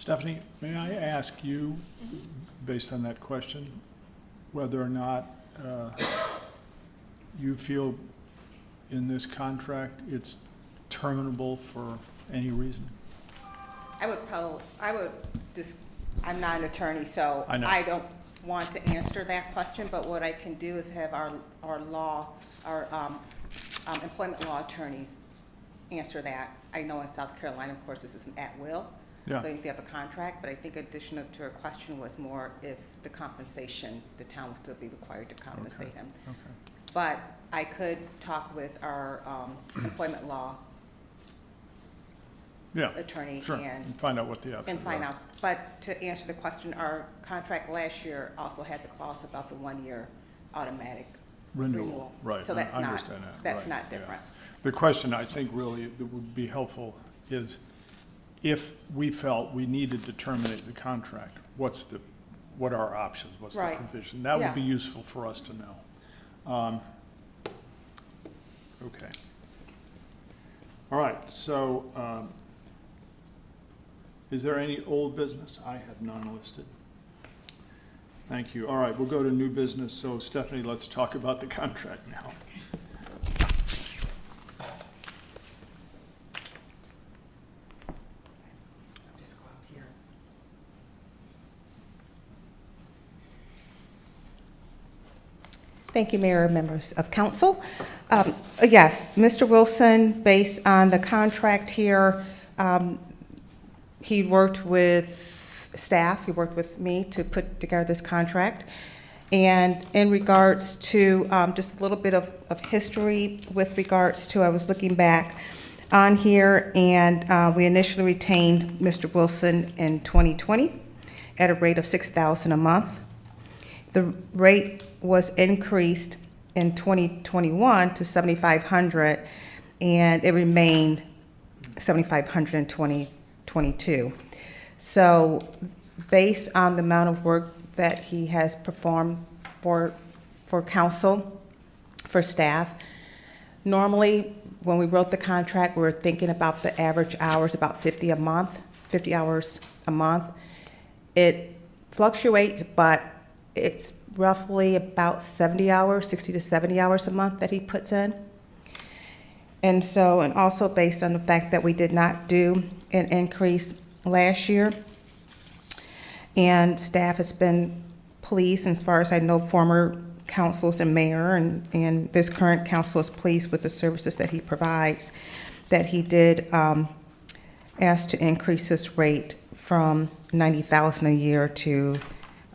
Stephanie, may I ask you, based on that question, whether or not you feel in this contract it's terminable for any reason? I'm not an attorney, so I know. I don't want to answer that question, but what I can do is have our employment law attorneys answer that. I know in South Carolina, of course, this is an at-will, Yeah. so if you have a contract, but I think additional to her question was more if the compensation, the town would still be required to compensate Okay. him. Okay. But I could talk with our employment law Yeah, attorney sure, and find out what the options are. and find out. But to answer the question, our contract last year also had the clause about the 1-year automatic Renewal, right, So that's I not, understand that, that's right, not yeah. different. The question I think really that would be helpful is if we felt we needed to terminate the contract, what are our options? What's the Right. provision? That Yeah. would be useful for us to know. Okay. All right, so is there any old business? I have none listed. Thank you. All right, we'll go to new business. So Stephanie, let's talk about the contract now. Just go out here. Thank you, Mayor and members of council. Yes, Mr. Wilson, based on the contract here, he worked with staff, he worked with me to put together this contract. And in regards to just a little bit of history with regards to, I was looking back on here, and we initially retained Mr. Wilson in 2020 at a rate of $6,000 a month. The rate was increased in 2021 to $7,500, and it remained $7,500 in 2022. So based on the amount of work that he has performed for council, for staff, normally when we wrote the contract, we were thinking about the average hours, about 50 hours a month. It fluctuates, but it's roughly about 70 hours, 60 to 70 hours a month that he puts in. And so, and also based on the fact that we did not do an increase last year, and staff has been pleased, as far as I know, former councils and mayor and this current council is pleased with the services that he provides, that he did ask to increase his rate from $90,000 a year to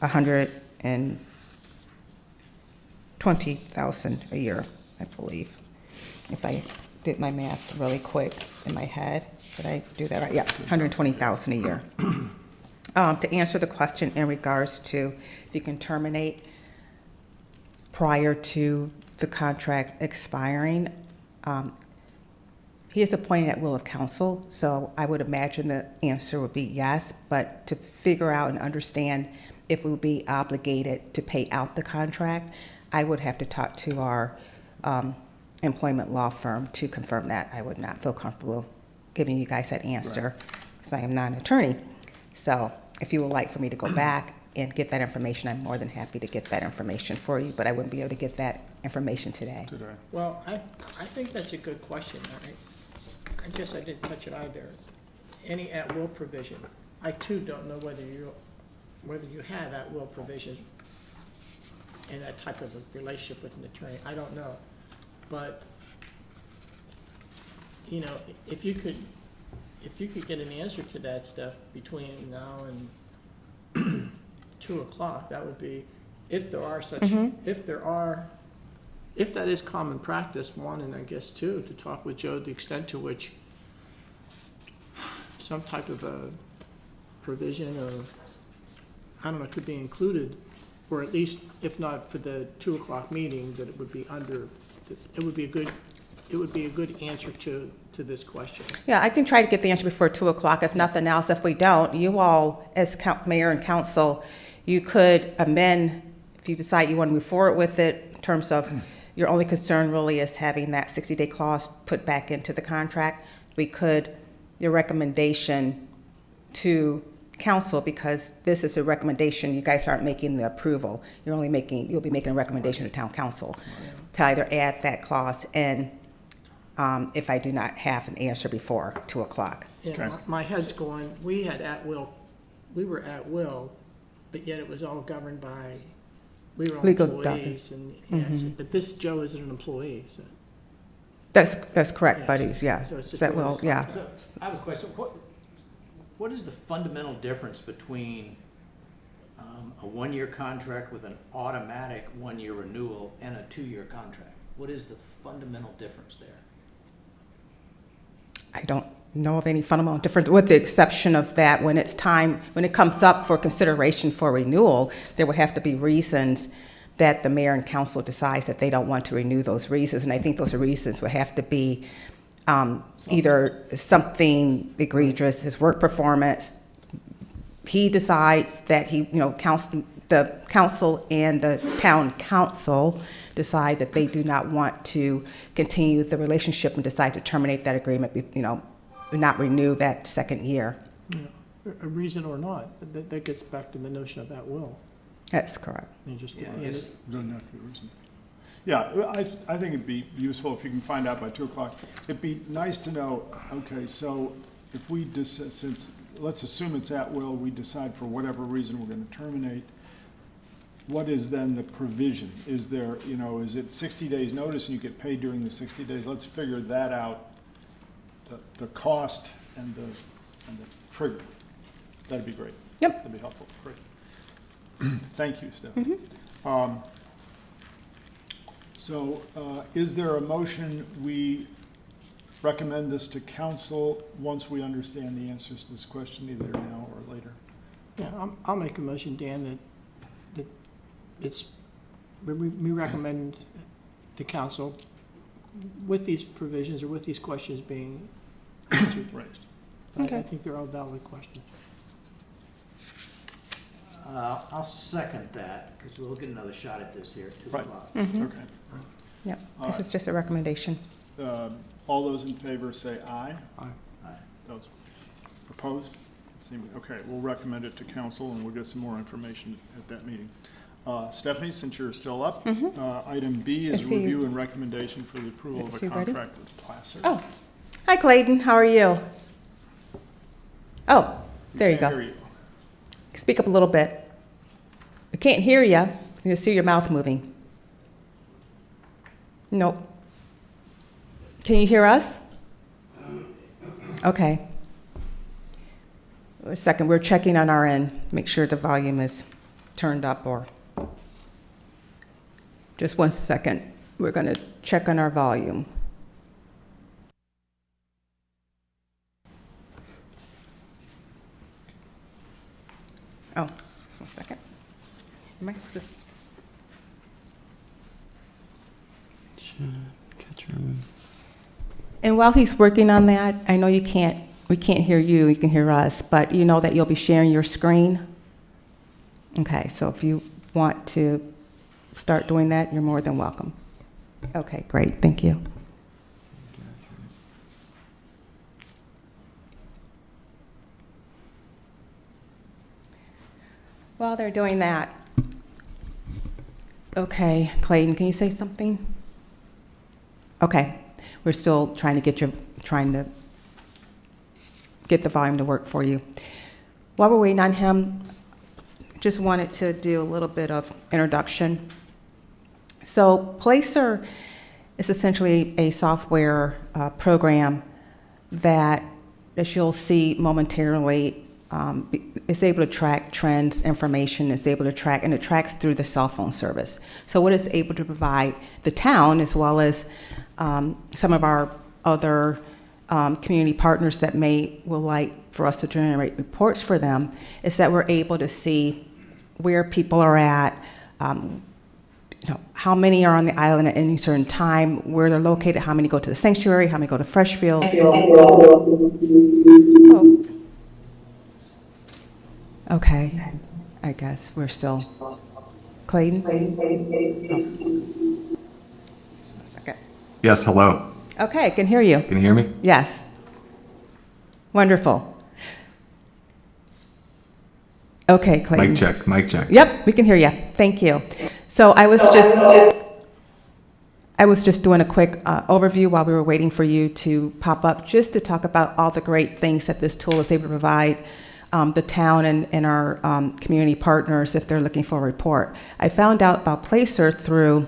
$120,000 a year, I believe. If I did my math really quick in my head, did I do that right? Yeah, $120,000 a year. To answer the question in regards to if you can terminate prior to the contract expiring, he is appointed at will of council, so I would imagine the answer would be yes, but to figure out and understand if we would be obligated to pay out the contract, I would have to talk to our employment law firm to confirm that. I would not feel comfortable giving you guys that answer because I am not an attorney. So if you would like for me to go back and get that information, I'm more than happy to get that information for you, but I wouldn't be able to get that information today. Well, I think that's a good question. I guess I didn't touch it either. Any at-will provision, I too don't know whether you have at-will provision in that type of a relationship with an attorney. I don't know. But, you know, if you could get an answer to that stuff between now and 2 o'clock, that would be, if there are such, if that is common practice, one, and I guess two, to talk with Joe the extent to which some type of a provision of, I don't know, could be included, or at least, if not for the 2 o'clock meeting, that it would be under, it would be a good answer to this question. Yeah, I can try to get the answer before 2 o'clock. If nothing else, if we don't, you all, as mayor and council, you could amend, if you decide you want to move forward with it, in terms of your only concern really is having that 60-day clause put back into the contract. We could, your recommendation to council, because this is a recommendation, you guys aren't making the approval. You'll be making a recommendation to town council to either add that clause in, if I do not have an answer before 2 o'clock. Yeah, Okay. my head's going, we were at will, but yet it was all governed by, we were all Legal employees and, yes, but this Joe isn't an employee, so. That's correct, Yes. buddies, yeah. So it's just That a little will, yeah. So, I have a question. What is the fundamental difference between a one-year contract with an automatic one-year renewal and a two-year contract? What is the fundamental difference there? I don't know of any fundamental difference, with the exception of that when it's time, when it comes up for consideration for renewal, there would have to be reasons that the mayor and council decides that they don't want to renew those reasons. And I think those reasons would have to be either something egregious, his work performance. He decides that the council and the town council decide that they do not want to continue the relationship and decide to terminate that agreement, not renew that second year. A reason or not, but that gets back to the notion of at will. That's correct. You just, Yeah, and yes. it- Doesn't have to be a reason. Yeah, I think it'd be useful if you can find out by 2 o'clock. It'd be nice to know, okay, so if we since, let's assume it's at will, we decide for whatever reason we're gonna terminate, what is then the provision? Is there, is it 60 days notice and you get paid during the 60 days? Let's figure that out, the cost and the trigger. That'd be great. Yep. That'd be helpful, great. Thank you, Stephanie. So is there a motion, we recommend this to council once we understand the answers to this question, either now or later? yeah, I'll make a motion, Dan, that it's, we recommend to council with these provisions or with these questions being answered. Raised. I Okay. think they're all valid questions. I'll second that, because we'll get another shot at this here at 2 Right. o'clock. Okay. Yep, All this right. is just a recommendation. All those in favor say aye. Aye. Aye. Those opposed? Okay, we'll recommend it to council, and we'll get some more information at that meeting. Stephanie, since you're still up, item B is I see you. review and recommendation for the approval of Is a he ready? contract with Placer. Oh, hi Clayton, how are you? Oh, there you Can't go. hear you. Speak up a little bit. I can't hear you. I can see your mouth moving. Nope. Can you hear us? Okay. A second, we're checking on our end, make sure the volume is turned up or. Just 1 second. We're going to check on our volume. Oh, just 1 second. Am I supposed to? And while he's working on that, I know we can't hear you, you can hear us, but you know that you'll be sharing your screen? Okay, so if you want to start doing that, you're more than welcome. Okay, great, thank you. While they're doing that, okay, Clayton, can you say something? Okay, we're still trying to get the volume to work for you. While we're waiting on him, just wanted to do a little bit of introduction. So Placer is essentially a software program that, as you'll see momentarily, is able to track trends, information, is able to track, and it tracks through the cell phone service. So what it's able to provide the town, as well as some of our other community partners that will like for us to generate reports for them, is that we're able to see where people are at, how many are on the island at any certain time, where they're located, how many go to the sanctuary, how many go to Freshfields. Oh. Okay, I guess we're still, Clayton? Oh. Just 1 second. Yes, hello. Okay, I can hear you. Can you hear me? Yes. Wonderful. Okay, Clayton. Mic check, mic check. Yep, we can hear you. Thank you. So I was just doing a quick overview while we were waiting for you to pop up, just to talk about all the great things that this tool is able to provide the town and our community partners if they're looking for a report. I found out about Placer through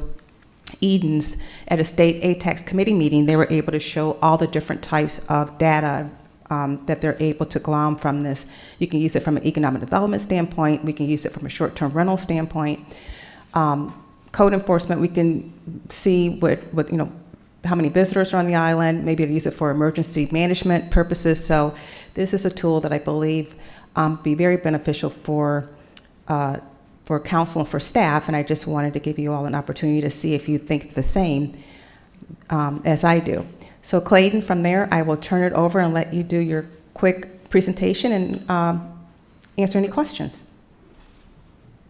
Edens at a state ATAX committee meeting. They were able to show all the different types of data that they're able to glom from this. You can use it from an economic development standpoint. We can use it from a short-term rental standpoint. Code enforcement, we can see what how many visitors are on the island, maybe use it for emergency management purposes. So this is a tool that I believe be very beneficial for council and for staff, and I just wanted to give you all an opportunity to see if you think the same as I do. So Clayton, from there, I will turn it over and let you do your quick presentation and answer any questions.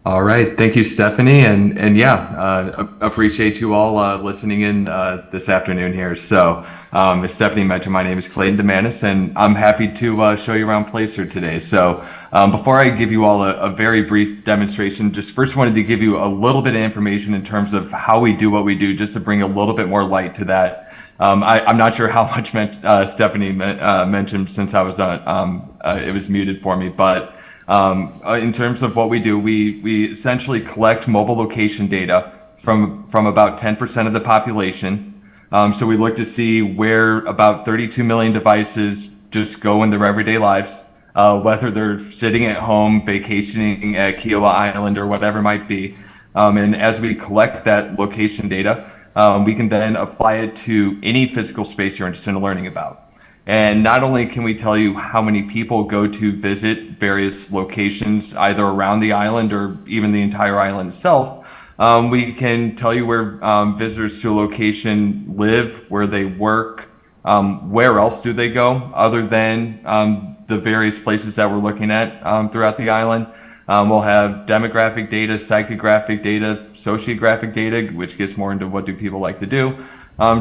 All right, thank you, Stephanie, and yeah, appreciate you all listening in this afternoon here. So, as Stephanie mentioned, my name is Clayton Demanis, and I'm happy to show you around Placer today. So, before I give you all a very brief demonstration, just first wanted to give you a little bit of information in terms of how we do what we do, just to bring a little bit more light to that. I'm not sure how much Stephanie mentioned since I was it was muted for me, but in terms of what we do, we essentially collect mobile location data from about 10% of the population. So we look to see where about 32 million devices just go in their everyday lives, whether they're sitting at home, vacationing at Kiowa Island, or whatever it might be. And as we collect that location data, we can then apply it to any physical space you're interested in learning about. And not only can we tell you how many people go to visit various locations, either around the island or even the entire island itself, we can tell you where visitors to a location live, where they work, where else do they go other than the various places that we're looking at throughout the island. We'll have demographic data, psychographic data, sociographic data, which gets more into what do people like to do.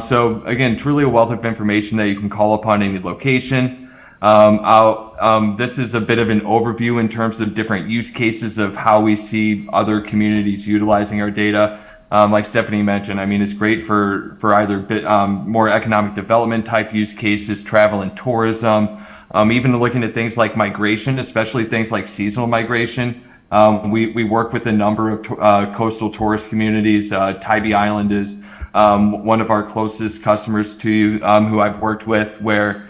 So again, truly a wealth of information that you can call upon any location. This is a bit of an overview in terms of different use cases of how we see other communities utilizing our data. Like Stephanie mentioned, I mean, it's great for either more economic development type use cases, travel and tourism, even looking at things like migration, especially things like seasonal migration. We work with a number of coastal tourist communities. Tybee Island is one of our closest customers to you, who I've worked with, where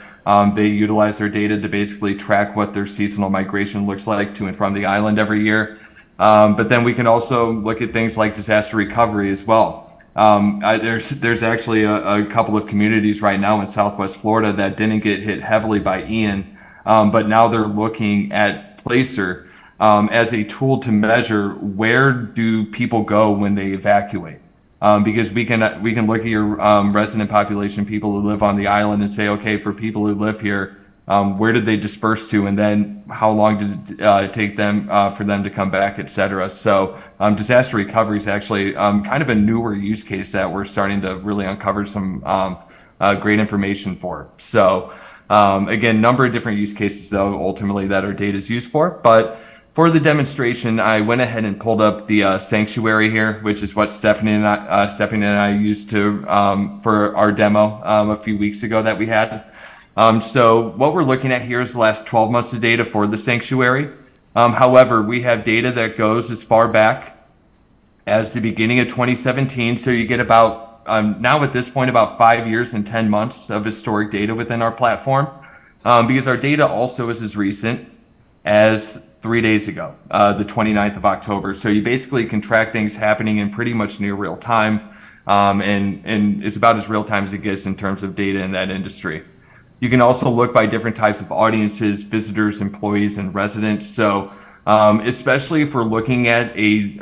they utilize their data to basically track what their seasonal migration looks like to and from the island every year. But then we can also look at things like disaster recovery as well. There's actually a couple of communities right now in Southwest Florida that didn't get hit heavily by Ian, but now they're looking at Placer as a tool to measure where do people go when they evacuate. Because we can look at your resident population, people who live on the island, and say, okay, for people who live here, where did they disperse to, and then how long did it take them for them to come back, et cetera. So disaster recovery is actually kind of a newer use case that we're starting to really uncover some great information for. So again, number of different use cases, though, ultimately that our data is used for. But for the demonstration, I went ahead and pulled up the sanctuary here, which is what Stephanie and I used to for our demo a few weeks ago that we had. So what we're looking at here is the last 12 months of data for the sanctuary. However, we have data that goes as far back as the beginning of 2017. So you get about, now at this point, about 5 years and 10 months of historic data within our platform. Because our data also is as recent as 3 days ago, the 29th of October. So you basically can track things happening in pretty much near real time. And it's about as real time as it gets in terms of data in that industry. You can also look by different types of audiences, visitors, employees, and residents. So especially if we're looking at a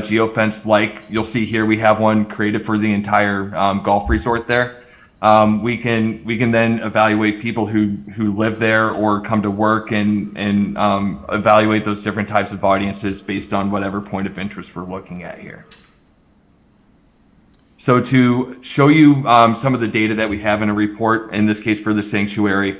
geofence, like you'll see here, we have one created for the entire golf resort there. We can then evaluate people who live there or come to work and evaluate those different types of audiences based on whatever point of interest we're looking at here. So to show you some of the data that we have in a report, in this case for the sanctuary,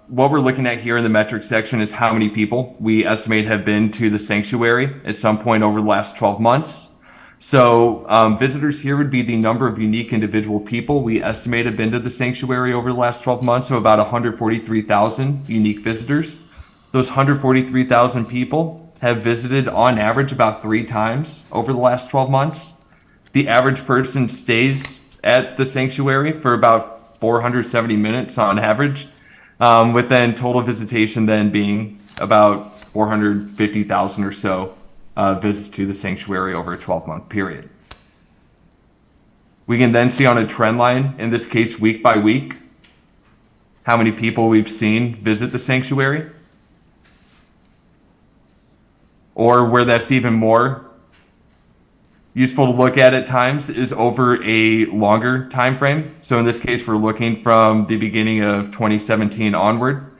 what we're looking at here in the metrics section is how many people we estimate have been to the sanctuary at some point over the last 12 months. So visitors here would be the number of unique individual people we estimate have been to the sanctuary over the last 12 months, so about 143,000 unique visitors. Those 143,000 people have visited on average about 3 times over the last 12 months. The average person stays at the sanctuary for about 470 minutes on average, with then total visitation then being about 450,000 or so visits to the sanctuary over a 12-month period. We can then see on a trend line, in this case week by week, how many people we've seen visit the sanctuary. Or where that's even more useful to look at times is over a longer time frame. So in this case, we're looking from the beginning of 2017 onward.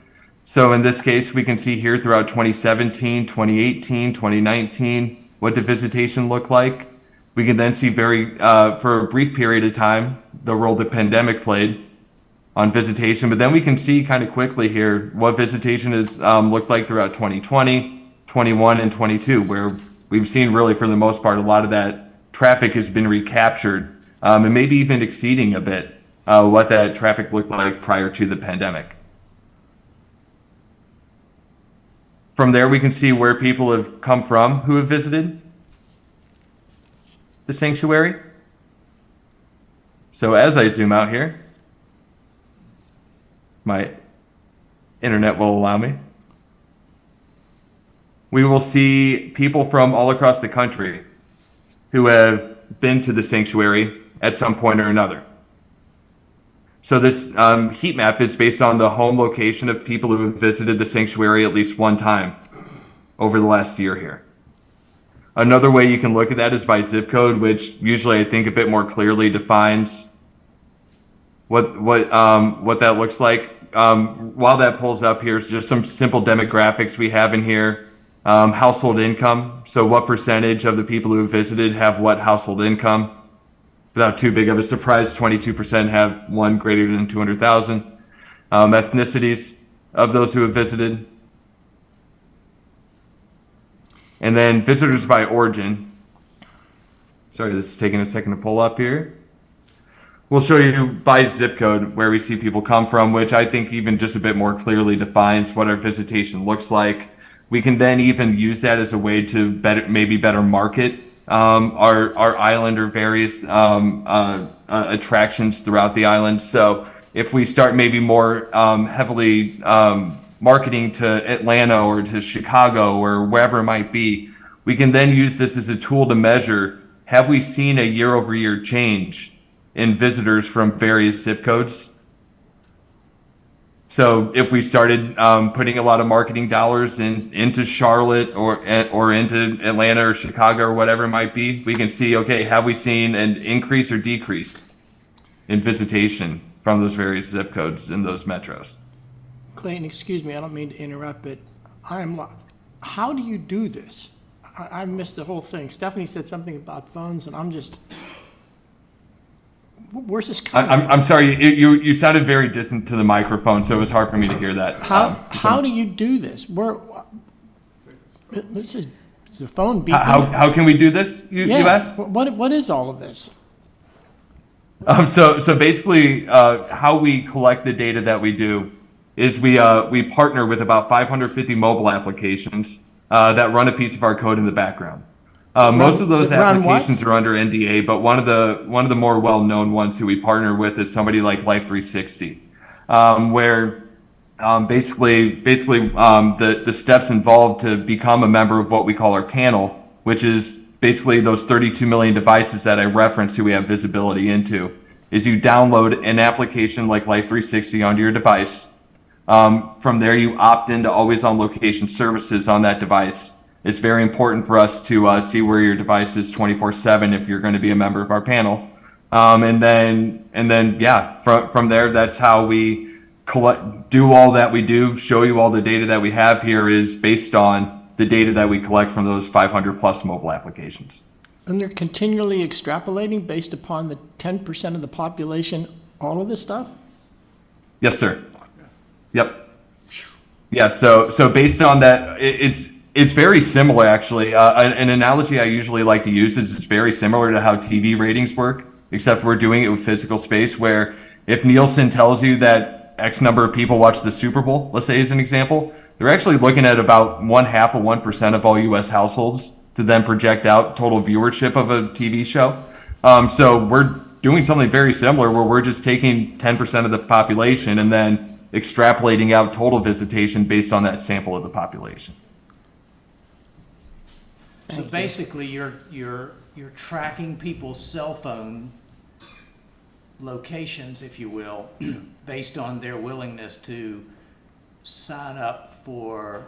So in this case, we can see here throughout 2017, 2018, 2019, what the visitation looked like. We can then see for a brief period of time, the role the pandemic played on visitation. But then we can see kind of quickly here what visitation has looked like throughout 2020, 21, and 22, where we've seen really for the most part, a lot of that traffic has been recaptured, and maybe even exceeding a bit what that traffic looked like prior to the pandemic. From there, we can see where people have come from who have visited the sanctuary. So as I zoom out here, my internet will allow me, we will see people from all across the country who have been to the sanctuary at some point or another. So this heat map is based on the home location of people who have visited the sanctuary at least one time over the last year here. Another way you can look at that is by zip code, which usually I think a bit more clearly defines what that looks like. While that pulls up, here's just some simple demographics we have in here. Household income, so what percentage of the people who have visited have what household income? Without too big of a surprise, 22% have one greater than 200,000. Ethnicities of those who have visited. And then visitors by origin. Sorry, this is taking a second to pull up here. We'll show you by zip code where we see people come from, which I think even just a bit more clearly defines what our visitation looks like. We can then even use that as a way to better market our island or various attractions throughout the island. So if we start maybe more heavily marketing to Atlanta or to Chicago or wherever it might be, we can then use this as a tool to measure, have we seen a year-over-year change in visitors from various zip codes? So if we started putting a lot of marketing dollars into Charlotte or into Atlanta or Chicago or whatever it might be, we can see, okay, have we seen an increase or decrease in visitation from those various zip codes in those metros? Clayton, excuse me, I don't mean to interrupt, but how do you do this? I missed the whole thing. Stephanie said something about phones, and I'm just, where's this coming from? I'm sorry, you sounded very distant to the microphone, so it was hard for me to hear that. How do you do this? Let's just, is the phone beeping? How can we do this, you asked? What is all of this? So basically, how we collect the data that we do is we partner with about 550 mobile applications that run a piece of our code in the background. Most of those applications are under NDA, but one of the more well-known ones who we partner with is somebody like Life360, where basically the steps involved to become a member of what we call our panel, which is basically those 32 million devices that I referenced who we have visibility into, is you download an application like Life360 onto your device. From there, you opt into always on location services on that device. It's very important for us to see where your device is 24/7 if you're going to be a member of our panel. And then from there, that's how we do all that we do, show you all the data that we have here is based on the data that we collect from those 500 plus mobile applications. And they're continually extrapolating based upon the 10% of the population, all of this stuff? Yes, sir. Yep. Yeah, so based on that, it's very similar actually. An analogy I usually like to use is it's very similar to how TV ratings work, except we're doing it with physical space. Where if Nielsen tells you that X number of people watch the Super Bowl, let's say as an example, they're actually looking at about 0.5% of all U.S. households to then project out total viewership of a TV show. So we're doing something very similar where we're just taking 10% of the population and then extrapolating out total visitation based on that sample of the population. So basically, you're tracking people's cell phone locations, if you will, based on their willingness to sign up for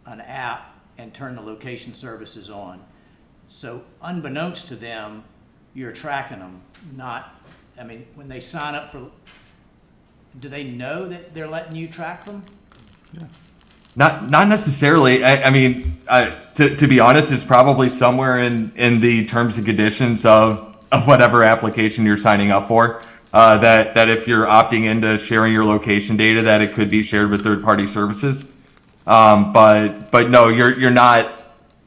an app and turn the location services on. So unbeknownst to them, you're tracking them, I mean, when they sign up for, do they know that they're letting you track them? Not necessarily. I mean, to be honest, it's probably somewhere in the terms and conditions of whatever application you're signing up for. That if you're opting into sharing your location data, that it could be shared with third-party services. But no, you're not.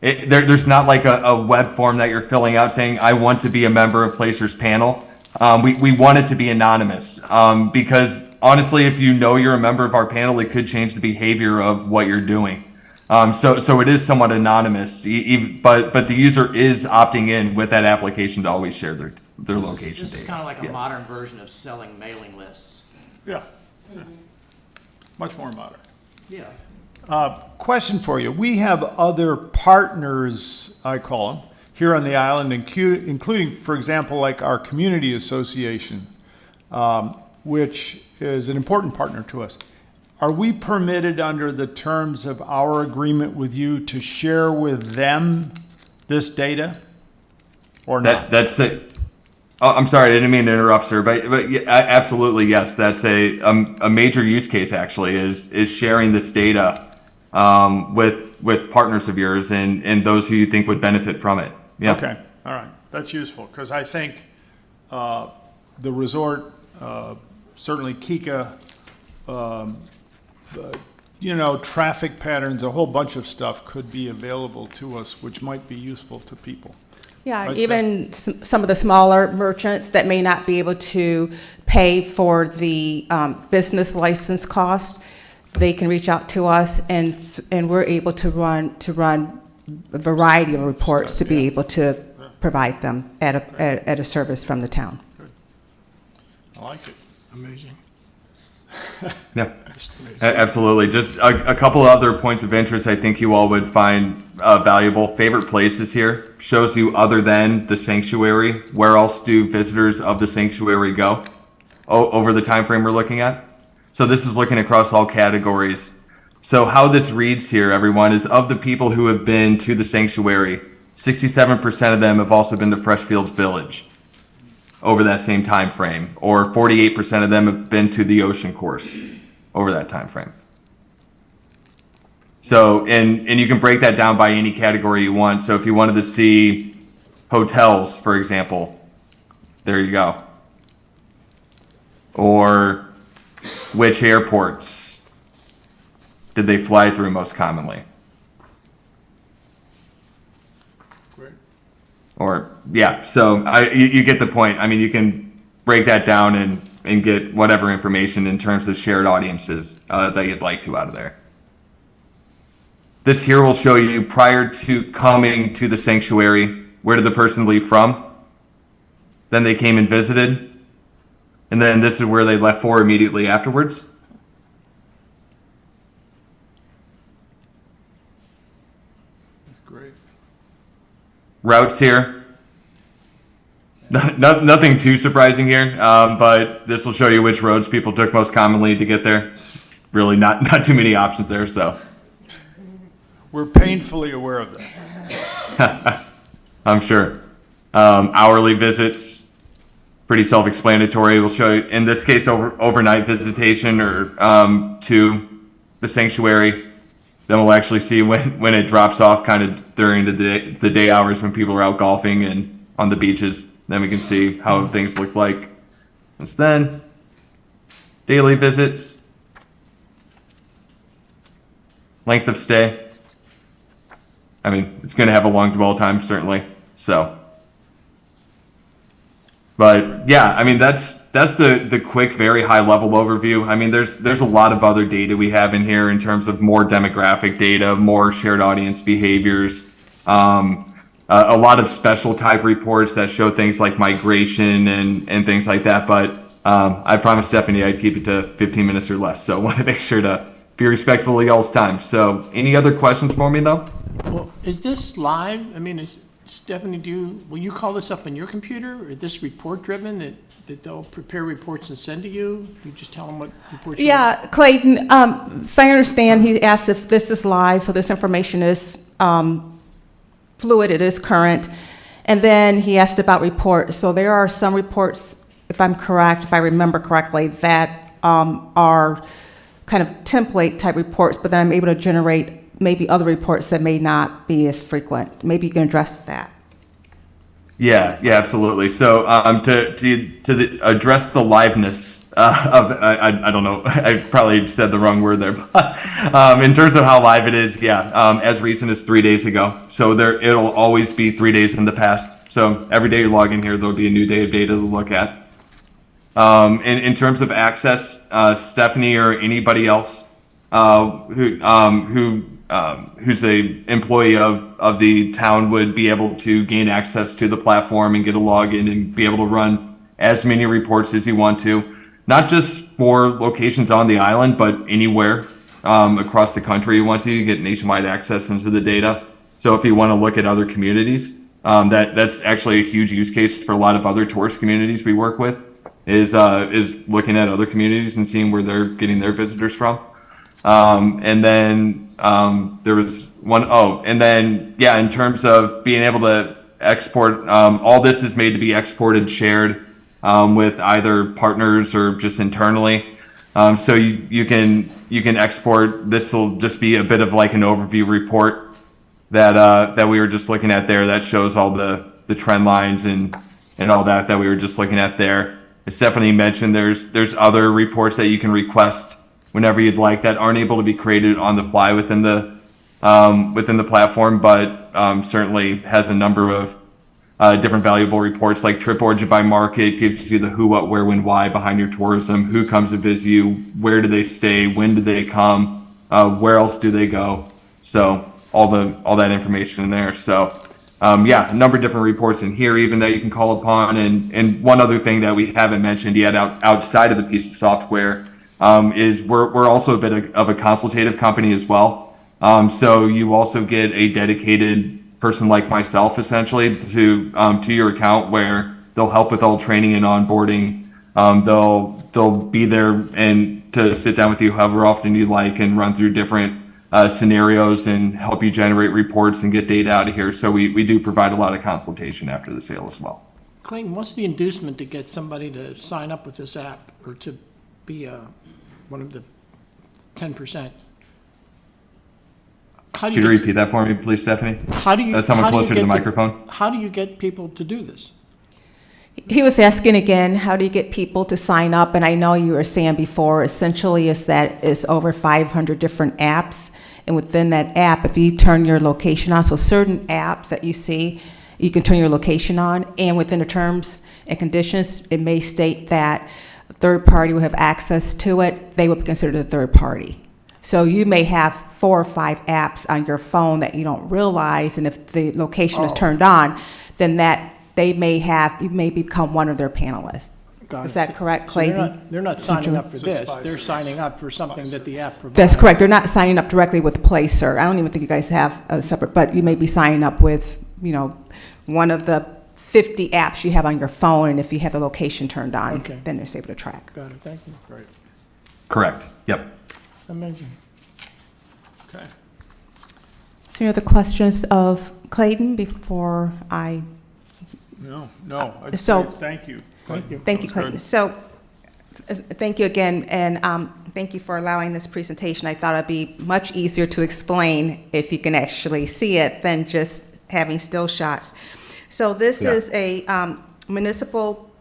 There's not like a web form that you're filling out saying I want to be a member of Placer's panel. We want it to be anonymous because honestly, if you know you're a member of our panel, it could change the behavior of what you're doing. So it is somewhat anonymous, but the user is opting in with that application to always share their location This is data. kind of like a Yes. modern version of selling mailing lists. Yeah. Much more modern. Yeah. Question for you. We have other partners, I call them, here on the island, including, for example, like our community association, which is an important partner to us. Are we permitted under the terms of our agreement with you to share with them this data or not? That's it. Oh, I'm sorry, I didn't mean to interrupt, sir, but yeah, absolutely, yes. That's a major use case actually is sharing this data with partners of yours and those who you think would benefit from it. Yeah. Okay, all right. That's useful because I think the resort, certainly Kika, traffic patterns, a whole bunch of stuff could be available to us, which might be useful to people. Yeah, Right, even some of the smaller merchants that may not be able to pay for the business license costs, they can reach out to us and we're able to run a variety of reports to be able to provide them at a service from the town. I like it. Amazing. Yeah, absolutely. Just a couple of other points of interest I think you all would find valuable. Favorite places here shows you other than the sanctuary, where else do visitors of the sanctuary go over the time frame we're looking at? So this is looking across all categories. So how this reads here, everyone, is of the people who have been to the sanctuary, 67% of them have also been to Freshfields Village over that same time frame, or 48% of them have been to the ocean course over that time frame. So, and you can break that down by any category you want. So if you wanted to see hotels, for example, there you go. Or which airports did they fly through most commonly? Great. Or, yeah, so you get the point. I mean, you can break that down and get whatever information in terms of shared audiences that you'd like to out of there. This here will show you prior to coming to the sanctuary, where did the person leave from? Then they came and visited. And then this is where they left for immediately afterwards. That's great. Routes here. Nothing too surprising here, but this will show you which roads people took most commonly to get there. Really not too many options there, so. We're painfully aware of that. I'm sure. Hourly visits, pretty self-explanatory. We'll show you, in this case, overnight visitation or to the sanctuary. Then we'll actually see when it drops off kind of during the day hours when people are out golfing and on the beaches. Then we can see how things look like. Since then, daily visits. length of stay. I mean, it's going to have a long dwell time, certainly. So, but yeah, I mean, that's the quick, very high level overview. I mean, there's a lot of other data we have in here in terms of more demographic data, more shared audience behaviors, a lot of special type reports that show things like migration and things like that. But I promised Stephanie I'd keep it to 15 minutes or less. So I want to make sure to be respectful of y'all's time. So any other questions for me though? Well, is this live? I mean, Stephanie, will you call this up on your computer, or is this report driven that they'll prepare reports and send to you? You just tell them what reports you want? Yeah, Clayton, if I understand, he asked if this is live, so this information is fluid, it is current. And then he asked about reports. So there are some reports, if I'm correct, if I remember correctly, that are kind of template type reports, but then I'm able to generate maybe other reports that may not be as frequent. Maybe you can address that. Yeah, absolutely. So address the liveness of I don't know, I probably said the wrong word there, but in terms of how live it is, as recent as 3 days ago. So it'll always be 3 days in the past. So every day you log in here, there'll be a new day of data to look at. In terms of access, Stephanie or anybody else who's a employee of the town would be able to gain access to the platform and get a login and be able to run as many reports as you want to, not just for locations on the island, but anywhere across the country you want to. You get nationwide access into the data. So if you want to look at other communities, that's actually a huge use case for a lot of other tourist communities we work with, is looking at other communities and seeing where they're getting their visitors from. And then there was one, in terms of being able to export, all this is made to be exported, shared with either partners or just internally. So you can export, this will just be a bit of like an overview report that we were just looking at there that shows all the trend lines and all that we were just looking at there. As Stephanie mentioned, there's other reports that you can request whenever you'd like that aren't able to be created on the fly within the platform, but certainly has a number of different valuable reports, like trip origin by market gives you the who, what, where, when, why behind your tourism, who comes to visit you, where do they stay, when do they come, where else do they go. So all that information in there. So a number of different reports in here even that you can call upon. And one other thing that we haven't mentioned yet outside of the piece of software is we're also a bit of a consultative company as well. So you also get a dedicated person like myself, essentially, to your account, where they'll help with all training and onboarding. They'll be there and to sit down with you however often you like and run through different scenarios and help you generate reports and get data out of here. So we do provide a lot of consultation after the sale as well. Clayton, what's the inducement to get somebody to sign up with this app or to be one of the 10%? Could you repeat that for me, please, Stephanie? Someone closer to the microphone. How do you get people to do this? He was asking again, how do you get people to sign up? And I know you were saying before, essentially it's over 500 different apps. And within that app, if you turn your location on, so certain apps that you see, you can turn your location on. And within the terms and conditions, it may state that a third party will have access to it. They would be considered a third party. So you may have 4 or 5 apps on your phone that you don't realize. And if the location is turned on, then you may become one of their panelists. Is that correct, Clayton? They're not signing up for this. They're signing up for something that the app provides. That's correct. They're not signing up directly with Placer. I don't even think you guys have a separate, but you may be signing up with, one of the 50 apps you have on your phone, and if you have the location turned on, Okay. then it's able to track. Got it, thank you. Great, Correct. Yep. Amazing. okay. Is there any other questions of Clayton before I? No, I'd So- say thank you. Thank you. Thank you, That Clayton. was So, thank you again, and thank you for allowing this presentation. I thought it'd be much easier to explain if you can actually see it than just having still shots. So this is a municipal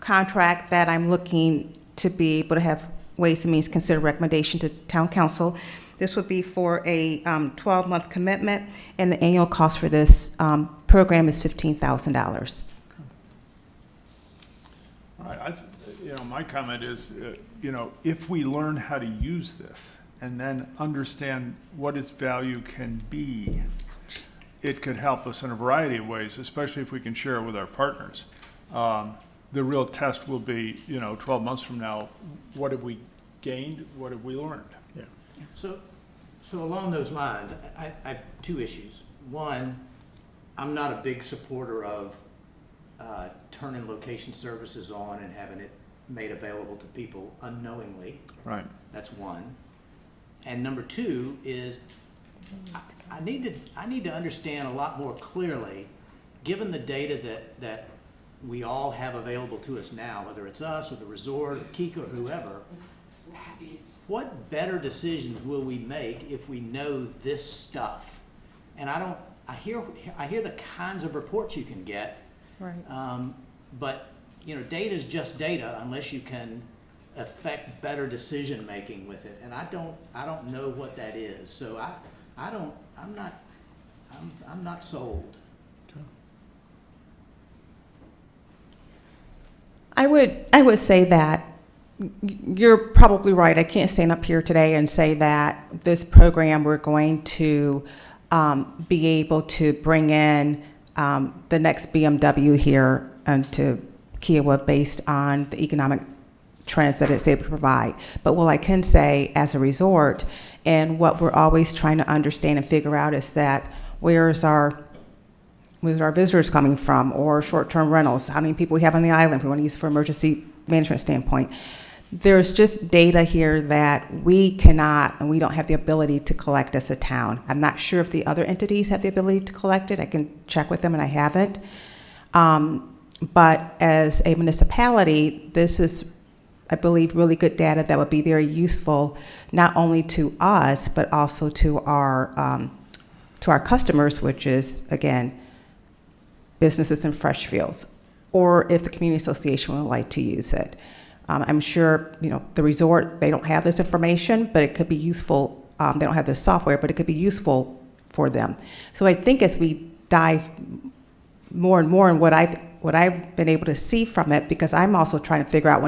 contract that I'm looking to be able to have Ways and Means consider recommendation to Town Council. This would be for a 12-month commitment, and the annual cost for this program is $15,000. All right, my comment is, if we learn how to use this and then understand what its value can be, it could help us in a variety of ways, especially if we can share it with our partners. The real test will be, 12 months from now, what have we gained? What have we learned? Yeah. So along those lines, I have two issues. One, I'm not a big supporter of turning location services on and having it made available to people unknowingly. Right. That's one. And number two is, I need to understand a lot more clearly, given the data that we all have available to us now, whether it's us or the resort or Kika or whoever, what better decisions will we make if we know this stuff? And I hear the kinds of reports you can get, Right. but data is just data unless you can affect better decision making with it. And I don't know what that is. So I'm not sold. I would say that you're probably right. I can't stand up here today and say that this program we're going to be able to bring in the next BMW here to Kiowa based on the economic trends that it's able to provide. But what I can say as a resort, and what we're always trying to understand and figure out, is that where's our visitors coming from, or short-term rentals, how many people we have on the island, if we want to use it for emergency management standpoint. There's just data here that we cannot, and we don't have the ability to collect as a town. I'm not sure if the other entities have the ability to collect it. I can check with them, and I haven't. But as a municipality, this is, I believe, really good data that would be very useful, not only to us, but also to our customers, which is, again, businesses in Freshfields, or if the community association would like to use it. I'm sure, the resort, they don't have this information, but it could be useful. They don't have this software, but it could be useful for them. So I think as we dive more and more in what I've been able to see from it, because I'm also trying to figure out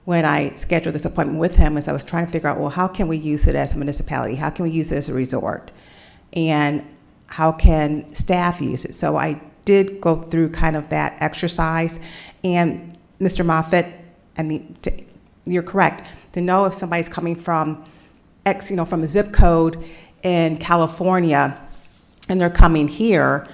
when I scheduled this appointment with him, as I was trying to figure out, well, how can we use it as a municipality? How can we use it as a resort? And how can staff use it? So I did go through kind of that exercise. And Mr. Moffitt, you're correct. To know if somebody's coming from from a zip code in California and they're coming here,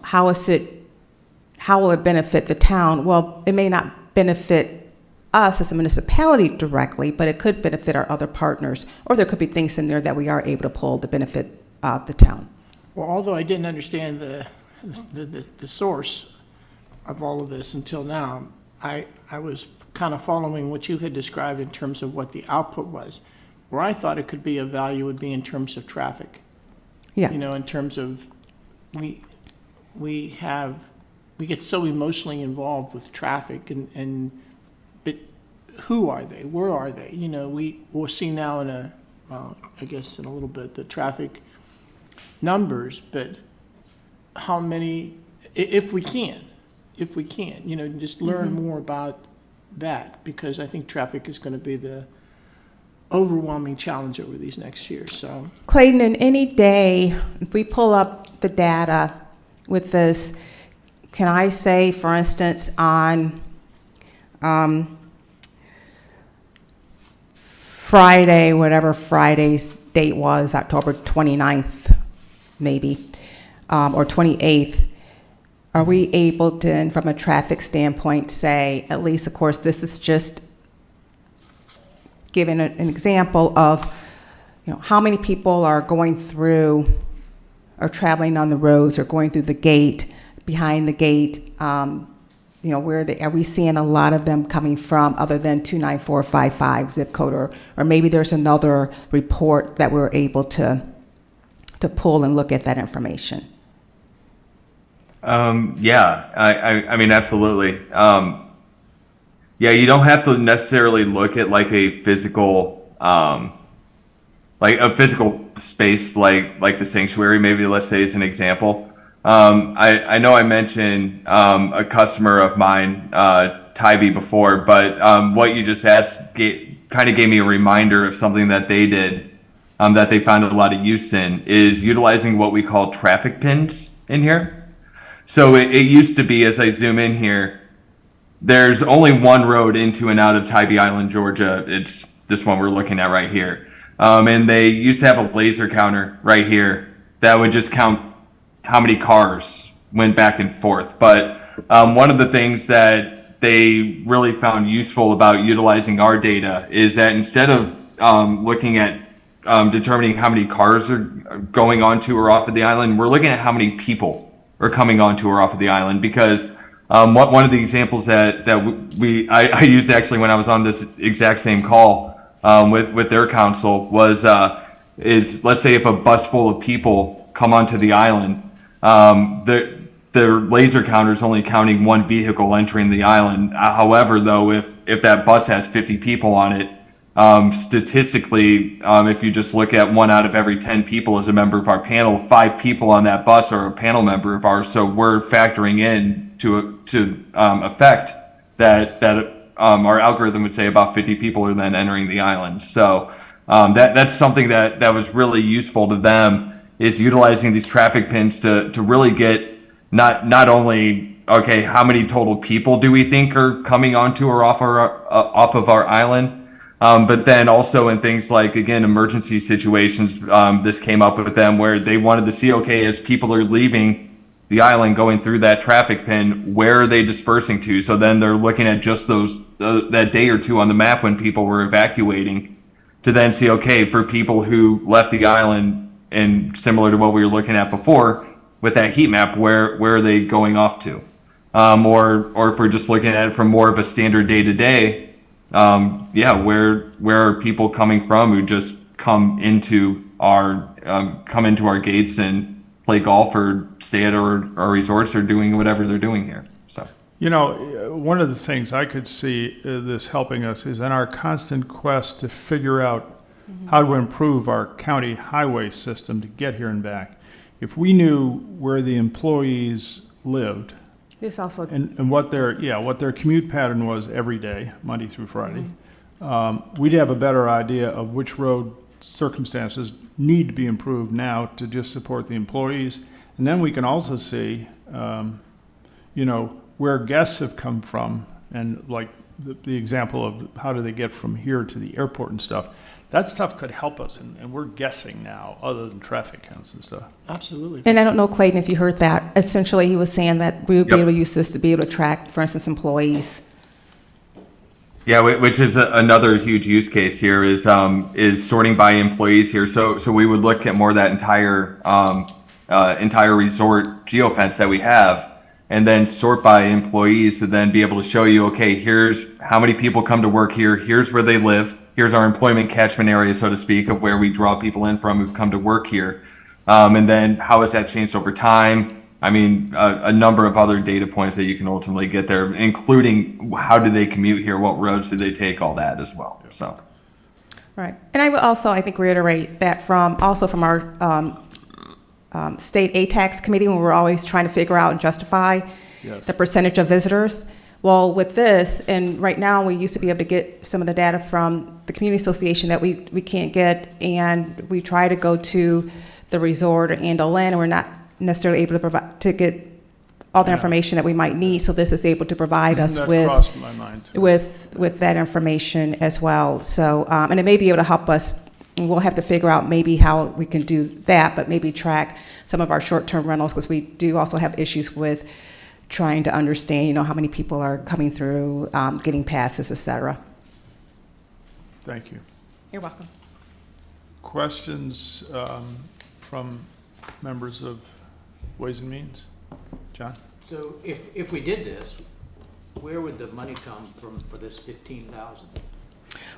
how will it benefit the town? Well, it may not benefit us as a municipality directly, but it could benefit our other partners, or there could be things in there that we are able to pull to benefit the town. Well, although I didn't understand the source of all of this until now, I was kind of following what you had described in terms of what the output was. Where I thought it could be of value would be in terms of traffic. Yeah. In terms of we get so emotionally involved with traffic but who are they? Where are they? We'll see now I guess in a little bit, the traffic numbers, but how many, if we can, just learn more about that, because I think traffic is going to be the overwhelming challenge over these next years. So, Clayton, in any day, if we pull up the data with this, can I say, for instance, on Friday, whatever Friday's date was, October 29th, maybe, or 28th, are we able to, from a traffic standpoint, say, at least, of course, this is just giving an example of, how many people are going through or traveling on the roads or going through the gate, behind the gate, are we seeing a lot of them coming from other than 29455 zip code, or maybe there's another report that we're able to pull and look at that information? Yeah, I mean, absolutely. Yeah, you don't have to necessarily look at like a physical like a physical space, like the sanctuary, maybe let's say as an example. I know I mentioned a customer of mine, Tybee, before, but what you just asked kind of gave me a reminder of something that they did, that they found a lot of use in, is utilizing what we call traffic pins in here. So it used to be, as I zoom in here, there's only one road into and out of Tybee Island, Georgia. It's this one we're looking at right here. And they used to have a laser counter right here that would just count how many cars went back and forth. But one of the things that they really found useful about utilizing our data is that instead of looking at determining how many cars are going onto or off of the island, we're looking at how many people are coming onto or off of the island. Because one of the examples that I used actually when I was on this exact same call with their council is let's say if a bus full of people come onto the island, their laser counter is only counting one vehicle entering the island. However, though, if that bus has 50 people on it, statistically, if you just look at 1 out of every 10 people as a member of our panel, 5 people on that bus are a panel member of ours. So we're factoring in to affect that our algorithm would say about 50 people are then entering the island. So that's something that was really useful to them, is utilizing these traffic pins to really get not only, okay, how many total people do we think are coming onto or off of our island, but then also in things like, again, emergency situations, this came up with them where they wanted to see, okay, as people are leaving the island going through that traffic pin, where are they dispersing to? So then they're looking at just that day or two on the map when people were evacuating to then see, okay, for people who left the island, and similar to what we were looking at before with that heat map, where are they going off to? Or if we're just looking at it from more of a standard day to day, where are people coming from who just come into our gates and play golf or stay at our resorts or doing whatever they're doing here. So, You know, one of the things I could see this helping us is in our constant quest to figure out how to improve our county highway system to get here and back. If we knew where the employees lived This also, and what their commute pattern was every day, Monday through Friday, we'd have a better idea of which road circumstances need to be improved now to just support the employees. And then we can also see, where guests have come from, and like the example of how do they get from here to the airport and stuff. That stuff could help us, and we're guessing now, other than traffic counts and stuff. Absolutely. and I don't know, Clayton, if you heard that. Essentially, he was saying that we would be able to use this to be able to track, for instance, employees. yeah, which is another huge use case here is sorting by employees here. So we would look at more of that entire resort geofence that we have, and then sort by employees to then be able to show you, okay, here's how many people come to work here, here's where they live, here's our employment catchment area, so to speak, of where we draw people in from who come to work here. And then how has that changed over time? I mean, a number of other data points that you can ultimately get there, including how do they commute here, what roads do they take, all that as well. So, Right. And I would also, I think, reiterate that from our state ATAX committee, when we're always trying to figure out and justify Yes. the percentage of visitors. Well, with this, and right now, we used to be able to get some of the data from the community association that we can't get, and we try to go to the resort or Andale Inn, and we're not necessarily able to provide, to get all the information that we might need, so this is able to provide us That with crossed my mind, too. with that information as well. So, and it may be able to help us, and we'll have to figure out maybe how we can do that, but maybe track some of our short-term rentals, because we do also have issues with trying to understand, how many people are coming through, getting passes, et cetera. Thank you. You're welcome. Questions from members of Ways and Means? John? So if we did this, where would the money come from for this 15,000?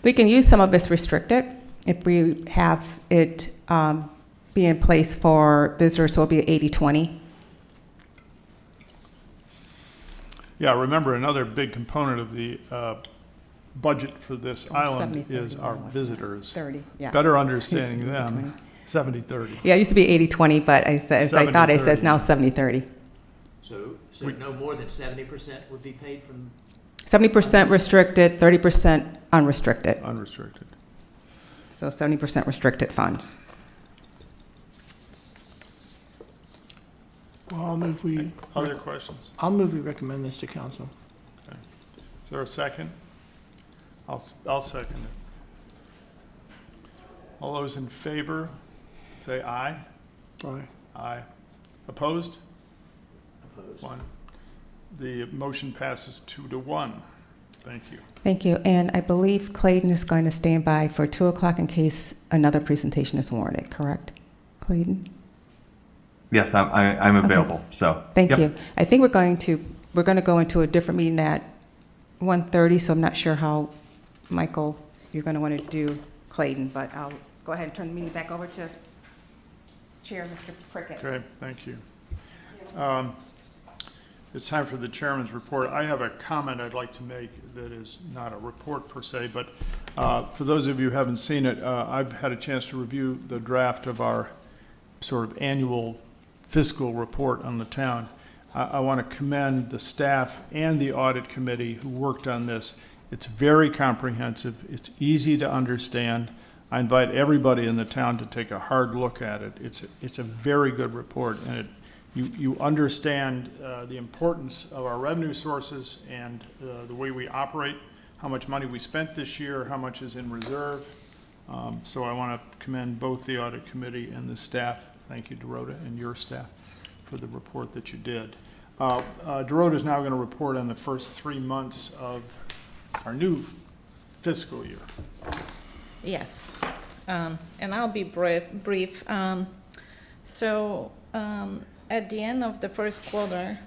We can use some of this restricted if we have it be in place for visitors, so it'll be 80-20. Yeah, remember, another big component of the budget for this island 70-30, is our wasn't it? visitors. 30, yeah. Better Used understanding to be them, 20. 70-30. Yeah, it used to be 80-20, but I said, I thought it says 70-30. now 70-30. So no more than 70% would be paid from, 70% restricted, 30% unrestricted. Unrestricted. So 70% restricted funds. Well, Other questions? I'll move we recommend this to council. Is there a second? I'll second it. All those in favor, say aye. Aye. Aye. Opposed? opposed. 1. The motion passes 2-1. Thank you. Thank you. And I believe Clayton is going to stand by for 2 o'clock in case another presentation is warranted, correct? Clayton? Yes, I'm available. So Thank yep. you. I think we're going to go into a different meeting at 1:30, so I'm not sure how, Michael, you're going to want to do Clayton, but I'll go ahead and turn the meeting back over to Chair Mr. Prickett. Okay, thank you. It's time for the chairman's report. I have a comment I'd like to make that is not a report per se, but for those of you who haven't seen it, I've had a chance to review the draft of our sort of annual fiscal report on the town. I want to commend the staff and the audit committee who worked on this. It's very comprehensive. It's easy to understand. I invite everybody in the town to take a hard look at it. It's a very good report, and you understand the importance of our revenue sources and the way we operate, how much money we spent this year, how much is in reserve. So I want to commend both the audit committee and the staff. Thank you, Dorota, and your staff for the report that you did. Dorota is now going to report on the first 3 months of our new fiscal year. Yes, and I'll be brief. At the end of the first quarter,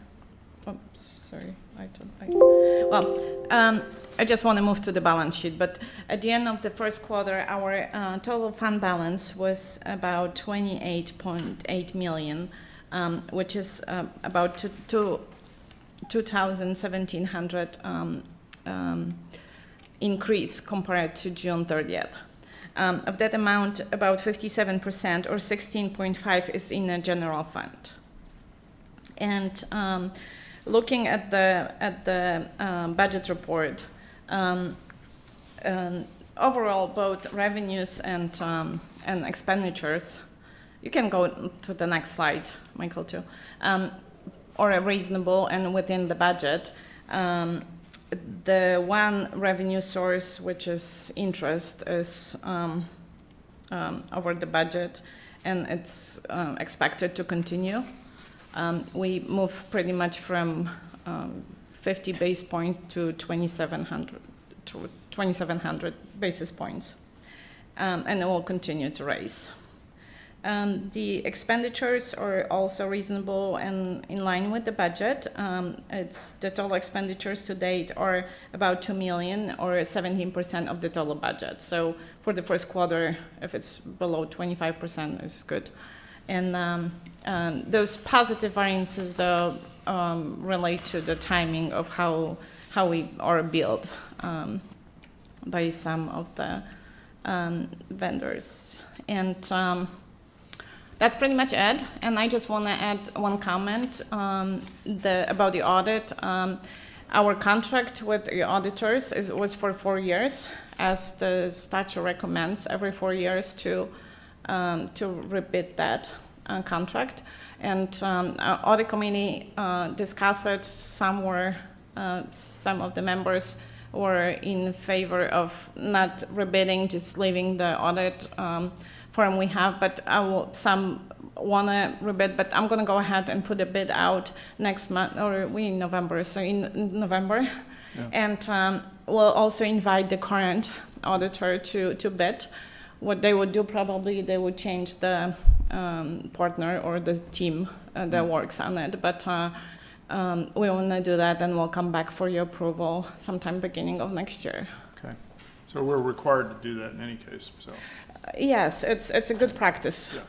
I just want to move to the balance sheet, but at the end of the first quarter, our total fund balance was about 28.8 million, which is about 2,700 increase compared to June 30th. Of that amount, about 57% or 16.5 is in a general fund. And looking at the budget report, overall, both revenues and expenditures, you can go to the next slide, Michael, too, are reasonable and within the budget. The one revenue source, which is interest, is over the budget, and it's expected to continue. We move pretty much from 50 basis points to 2,700 basis points, and it will continue to raise. The expenditures are also reasonable and in line with the budget. The total expenditures to date are about 2 million or 17% of the total budget. So for the first quarter, if it's below 25%, it's good. And those positive variances, though, relate to the timing of how we are billed by some of the vendors. And that's pretty much it. And I just want to add one comment about the audit. Our contract with the auditors was for 4 years, as the statute recommends every 4 years to rebid that contract. And audit committee discussed it. Some of the members were in favor of not rebidding, just leaving the audit firm we have, but some want to rebid, but I'm going to go ahead and put a bid out next month, or we in November, so in November. Yeah. And we'll also invite the current auditor to bid. What they would do, probably they would change the partner or the team that works on it, but we want to do that, and we'll come back for your approval sometime beginning of next year. Okay. So we're required to do that in any case, so. Yes, it's a good practice. Yeah.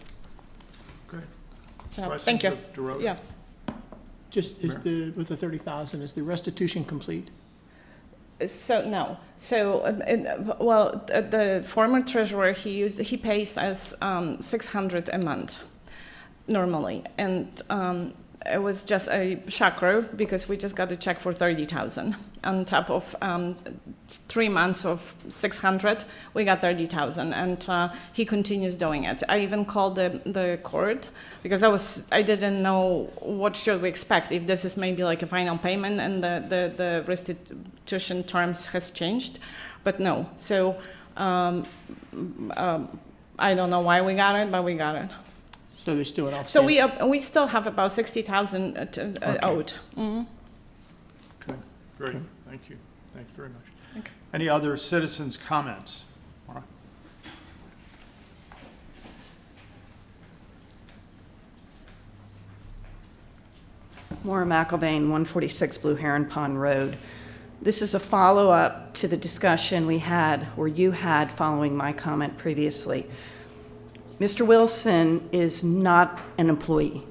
Great. So, thank you. Questions of Dorota? Just with the 30,000, is the restitution complete? So, no. So, the former treasurer, he pays us 600 a month normally. And it was just a shocker because we just got a check for 30,000 on top of 3 months of 600. We got 30,000, and he continues doing it. I even called the court because I didn't know what should we expect, if this is maybe like a final payment and the restitution terms has changed, but no. So I don't know why we got it, but we got it. So they still an So outstanding. we still have about 60,000 owed. Mhm. Okay, great, thank you. Thank you very much. Any other citizens' comments? Maura? Maura McIlvaine, 146 Blue Heron Pond Road. This is a follow-up to the discussion we had, or you had, following my comment previously. Mr. Wilson is not an employee.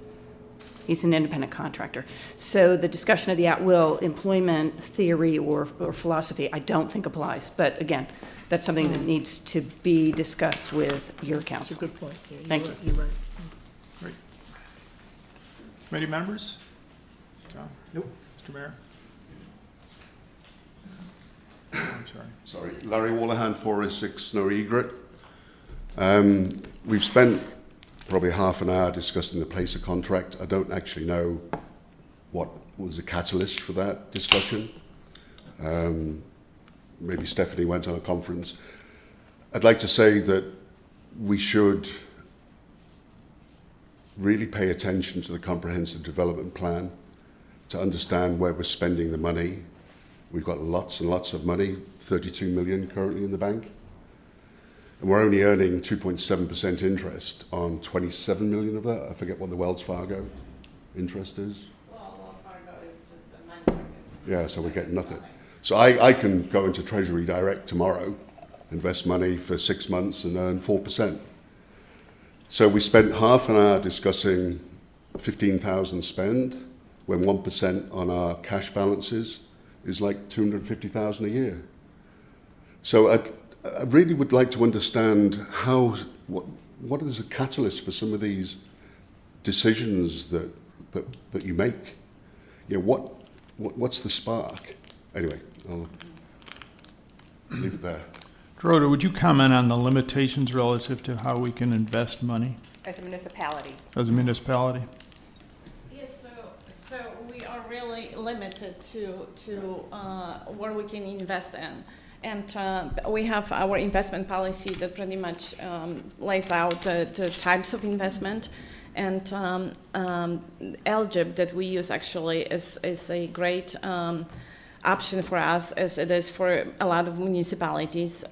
He's an independent contractor. So the discussion of the at-will employment theory or philosophy, I don't think applies. But again, that's something that needs to be discussed with your That's a council. good point. Yeah, Thank right, You're right. Great. Committee members? John? Nope. Mr. Mayor? I'm sorry. Sorry, Larry Wallahan, 406 Snow Egret. We've spent probably half an hour discussing the Placer contract. I don't actually know what was the catalyst for that discussion. Maybe Stephanie went on a conference. I'd like to say that we should really pay attention to the comprehensive development plan to understand where we're spending the money. We've got lots and lots of money, 32 million currently in the bank. And we're only earning 2.7% interest on 27 million of that. I forget what the Wells Fargo interest is. Well, Wells Fargo is just a money market. Yeah, so we're getting nothing. So I can go into Treasury Direct tomorrow, invest money for 6 months and earn 4%. So we spent half an hour discussing 15,000 spend when 1% on our cash balances is like 250,000 a year. So I really would like to understand what is the catalyst for some of these decisions that you make. You know, what's the spark? Anyway, I'll leave it there. Dorota, would you comment on the limitations relative to how we can invest money As a municipality. as a municipality? Yes, so we are really limited to where we can invest in. And we have our investment policy that pretty much lays out the types of investment. And LGIP that we use actually is a great option for us, as it is for a lot of municipalities.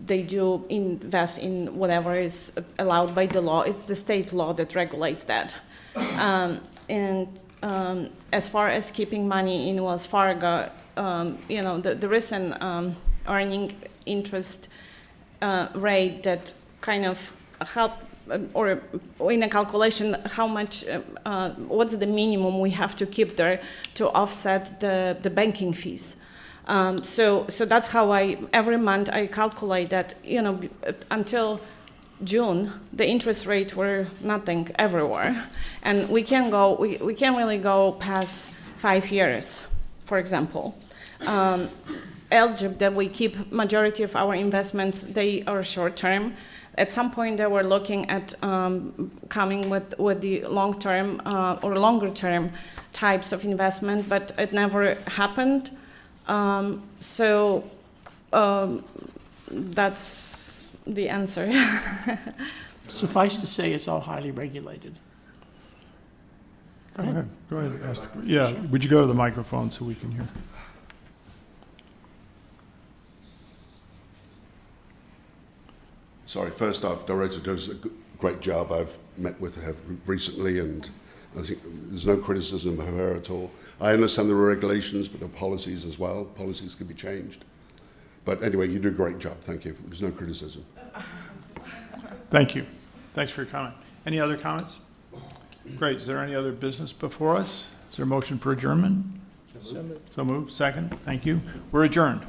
They do invest in whatever is allowed by the law. It's the state law that regulates that. As far as keeping money in Wells Fargo, the recent earning interest rate that kind of help, or in a calculation, how much, what's the minimum we have to keep there to offset the banking fees. So that's how every month I calculate that, until June, the interest rate were nothing everywhere. And we can't really go past 5 years, for example. LGIP that we keep majority of our investments, they are short term. At some point they were looking at coming with the long term or longer term types of investment, but it never happened. That's the answer. Suffice to say, it's all highly regulated. Go ahead. Ask yeah, would you go to the microphone so we can hear? Sorry, first off, Dorota does a great job. I've met with her recently, and I think there's no criticism of her at all. I understand the regulations, but the policies as well. Policies can be changed. But anyway, you do a great job. Thank you. There's no criticism. Thank you. Thanks for your comment. Any other comments? Great. Is there any other business before us? Is there a motion for adjournment? So moved. So moved, second, thank you. We're adjourned.